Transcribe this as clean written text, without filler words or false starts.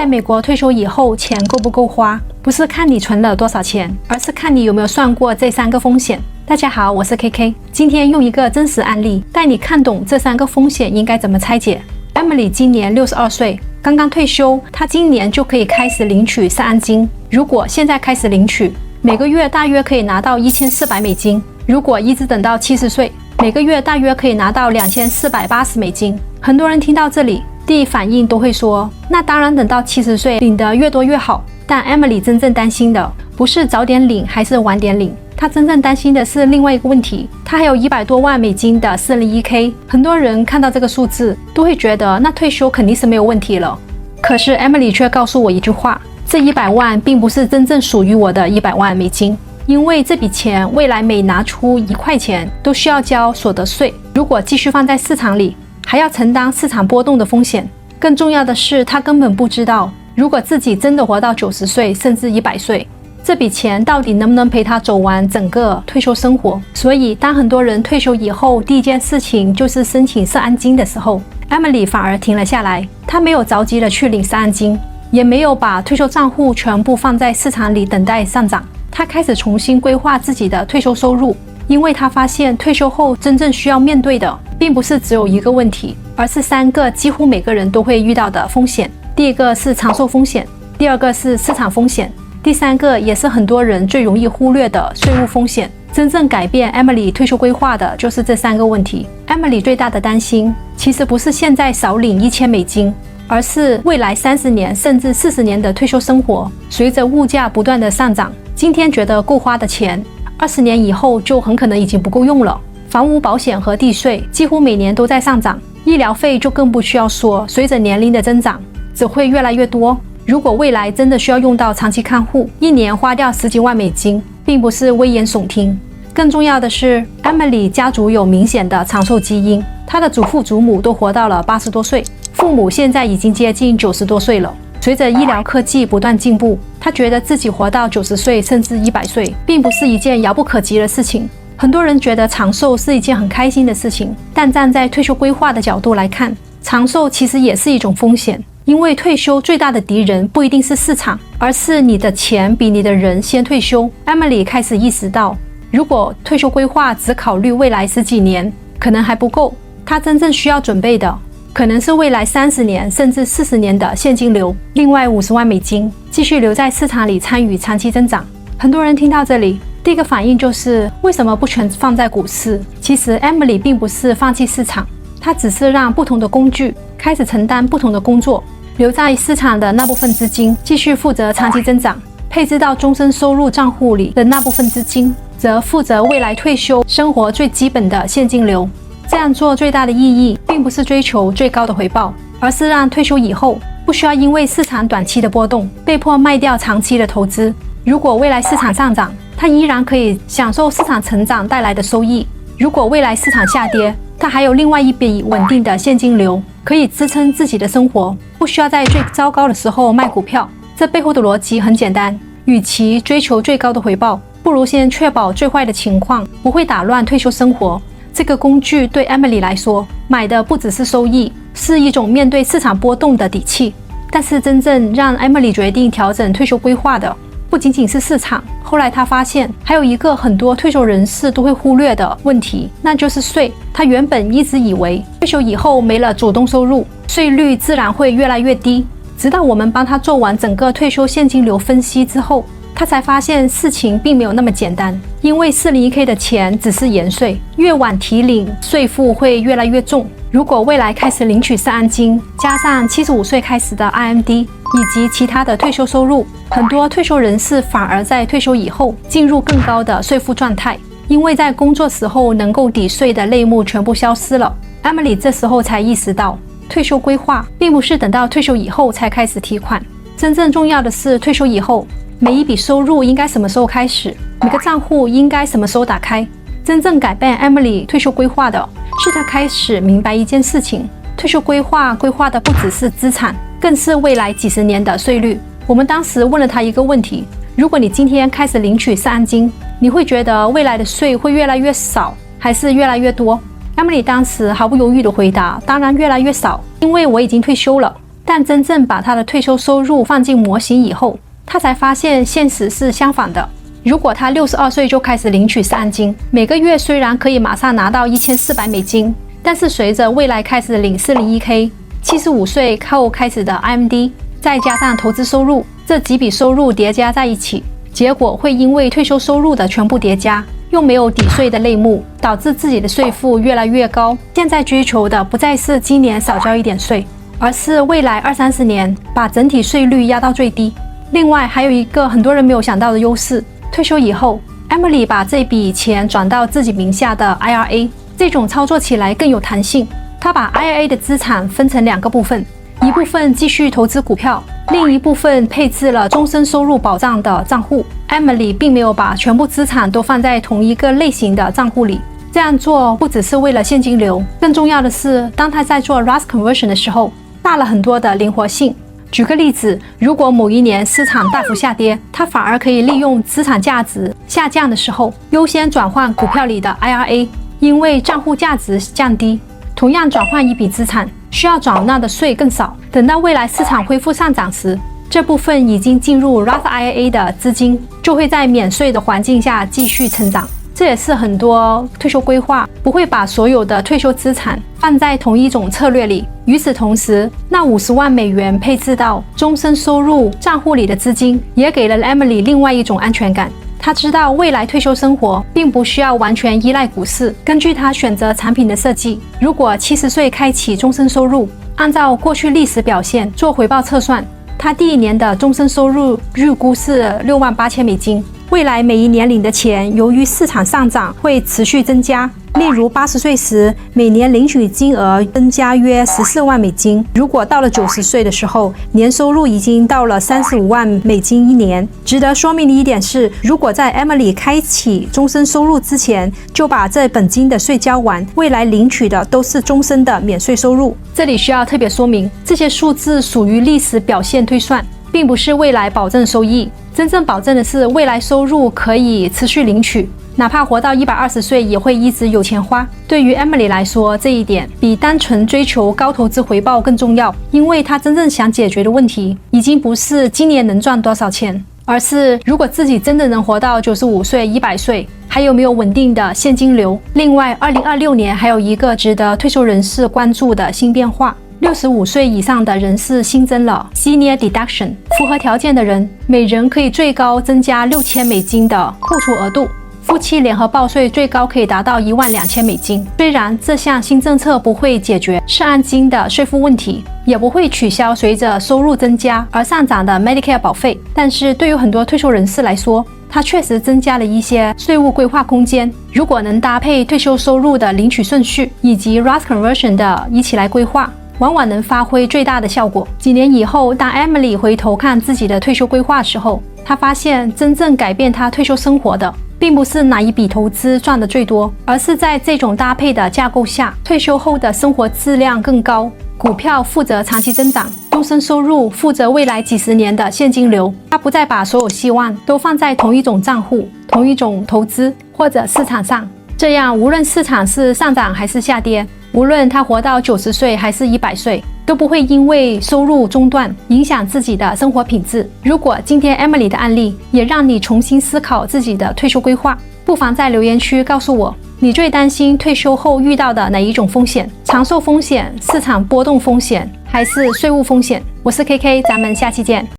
在美国退休以后钱够不够花，不是看你存了多少钱，而是看你有没有算过这3个风险。大家好，我是 KK， 今天用一个真实案例带你看懂这3个风险应该怎么拆解。Emily 今年62岁，刚刚退休，她今年就可以开始领取社安金。如果现在开始领取，每个月大约可以拿到1400美金。如果一直等到70岁，每个月大约可以拿到2480美金。很多人听到这里，第一反应都会说，那当然等到70岁领得越多越好。但 Emily 真正担心的不是早点领还是晚点领，她真正担心的是另外一个问题，她还有100多万美金的401k。很多人看到这个数字都会觉得那退休肯定是没有问题了。可是 Emily 却告诉我一句话，这100万并不是真正属于我的100万美金，因为这笔钱未来每拿出1块钱都需要交所得税，如果继续放在市场里，还要承担市场波动的风险。更重要的是，他根本不知道，如果自己真的活到90岁甚至100岁，这笔钱到底能不能陪他走完整个退休生活。所以当很多人退休以后第一件事情就是申请社安金的时候， Emily 反而停了下来。她没有着急的去领社安金，也没有把退休账户全部放在市场里等待上涨。她开始重新规划自己的退休收入，因为她发现退休后真正需要面对的并不是只有一个问题，而是3个几乎每个人都会遇到的风险。第一个是长寿风险，第二个是市场风险，第3个也是很多人最容易忽略的税务风险。真正改变 Emily 退休规划的就是这3个问题。Emily 最大的担心其实不是现在少领1000美金，而是未来30年甚至40年的退休生活，随着物价不断的上涨，今天觉得够花的钱，20年以后就很可能已经不够用了。房屋保险和地税几乎每年都在上涨，医疗费就更不需要说，随着年龄的增长只会越来越多。如果未来真的需要用到长期看护，一年花掉10几万美金并不是危言耸听。更重要的是， Emily 家族有明显的长寿基因，她的祖父祖母都活到了80多岁，父母现在已经接近90多岁了。随着医疗科技不断进步，她觉得自己活到90岁甚至100岁并不是一件遥不可及的事情。很多人觉得长寿是一件很开心的事情，但站在退休规划的角度来看，长寿其实也是一种风险。因为退休最大的敌人不一定是市场，而是你的钱比你的人先退休。 Emily 开始意识到，如果退休规划只考虑未来10几年可能还不够，她真正需要准备的可能是未来30年甚至40年的现金流，另外50万美金继续留在市场里参与长期增长。很多人听到这里第一个反应就是为什么不全放在股市？其实 Emily 并不是放弃市场，她只是让不同的工具开始承担不同的工作，留在市场的那部分资金继续负责长期增长，配置到终身收入账户里的那部分资金则负责未来退休生活最基本的现金流。这样做最大的意义并不是追求最高的回报，而是让退休以后不需要因为市场短期的波动被迫卖掉长期的投资。如果未来市场上涨，他依然可以享受市场成长带来的收益；如果未来市场下跌，他还有另外一笔稳定的现金流，可以支撑自己的生活，不需要在最糟糕的时候卖股票。这背后的逻辑很简单，与其追求最高的回报，不如先确保最坏的情况不会打乱退休生活。这个工具对 Emily 来说，买的不只是收益，是一种面对市场波动的底气。但是真正让 Emily 决定调整退休规划的不仅仅是市场，后来他发现还有一个很多退休人士都会忽略的问题，那就是税。他原本一直以为退休以后没了主动收入，税率自然会越来越低，直到我们帮他做完整个退休现金流分析之后，他才发现事情并没有那么简单。因为401k 的钱只是延税，越晚提领税负会越来越重。如果未来开始领取社安金，加上75岁开始的 RMD 以及其他的退休收入，很多退休人士反而在退休以后进入更高的税负状态，因为在工作时候能够抵税的类目全部消失了。 Emily 这时候才意识到，退休规划并不是等到退休以后才开始提款，真正重要的是退休以后每一笔收入应该什么时候开始，每个账户应该什么时候打开。真正改变 Emily 退休规划的是她开始明白一件事情，退休规划的不只是资产，更是未来几十年的税率。我们当时问了她一个问题，如果你今天开始领取社安金，你会觉得未来的税会越来越少还是越来越多？ Emily 当时毫不犹豫地回答，当然越来越少，因为我已经退休了。但真正把他的退休收入放进模型以后，他才发现现实是相反的。如果他62岁就开始领取失安金，每个月虽然可以马上拿到$1400，但是随着未来开始领 401k、75岁后开始的 IMD， 再加上投资收入，这几笔收入叠加在一起，结果会因为退休收入的全部叠加，又没有抵税的类目，导致自己的税负越来越高。现在追求的不再是今年少交一点税，而是未来20-30年把整体税率压到最低。另外还有一个很多人没有想到的优势，退休以后 Emily 把这笔钱转到自己名下的 IRA， 这种操作起来更有弹性。她把 IRA 的资产分成2个部分，一部分继续投资股票，另一部分配置了终身收入保障的账户。Emily 并没有把全部资产都放在同一个类型的账户里，这样做不只是为了现金流，更重要的是，当她在做 Roth Conversion 的时候，大了很多的灵活性。举个例子，如果某一年市场大幅下跌，他反而可以利用资产价值下降的时候，优先转换股票里的 IRA， 因为账户价值降低。同样转换一笔资产，需要缴纳的税更少。等到未来市场恢复上涨时，这部分已经进入 Roth IRA 的资金，就会在免税的环境下继续成长。这也是很多退休规划不会把所有的退休资产放在同一种策略里。与此同时，那$50万配置到终身收入账户里的资金，也给了 Emily 另外一种安全感。她知道未来退休生活并不需要完全依赖股市。根据她选择产品的设计，如果70岁开启终身收入，按照过去历史表现做回报测算，她第1年的终身收入预估是$68,000。未来每一年领的钱，由于市场上涨会持续增加。例如80岁时，每年领取金额增加约$14万。如果到了90岁的时候，年收入已经到了$35万一年。值得说明的一点是，如果在 Emily 开启终身收入之前就把这本金的税交完，未来领取的都是终身的免税收入。这里需要特别说明，这些数字属于历史表现推算，并不是未来保证收益。真正保证的是未来收入可以持续领取，哪怕活到120岁也会一直有钱花。对于 Emily 来说，这一点比单纯追求高投资回报更重要，因为她真正想解决的问题已经不是今年能赚多少钱，而是如果自己真的能活到95岁、100岁，还有没有稳定的现金流。另外，2026年还有一个值得退休人士关注的新变化。65岁以上的人士新增了 Senior Deduction， 符合条件的人每人可以最高增加$6000的扣除额度，夫妻联合报税最高可以达到$12,000。虽然这项新政策不会解决失安金的税负问题，也不会取消随着收入增加而上涨的 Medicare 保费，但是对于很多退休人士来说，它确实增加了一些税务规划空间。如果能搭配退休收入的领取顺序以及 Roth Conversion 的一起来规划，往往能发挥最大的效果。几年以后，当 Emily 回头看自己的退休规划时候，她发现真正改变她退休生活的，并不是哪一笔投资赚得最多，而是在这种搭配的架构下，退休后的生活质量更高。股票负责长期增长，终身收入负责未来几十年的现金流。她不再把所有希望都放在同一种账户、同一种投资或者市场上，这样无论市场是上涨还是下跌，无论他活到90岁还是100岁，都不会因为收入中断影响自己的生活品质。如果今天 Emily 的案例也让你重新思考自己的退休规划，不妨在留言区告诉我，你最担心退休后遇到的哪一种风险？长寿风险、市场波动风险，还是税务风险？我是 KK， 咱们下期见。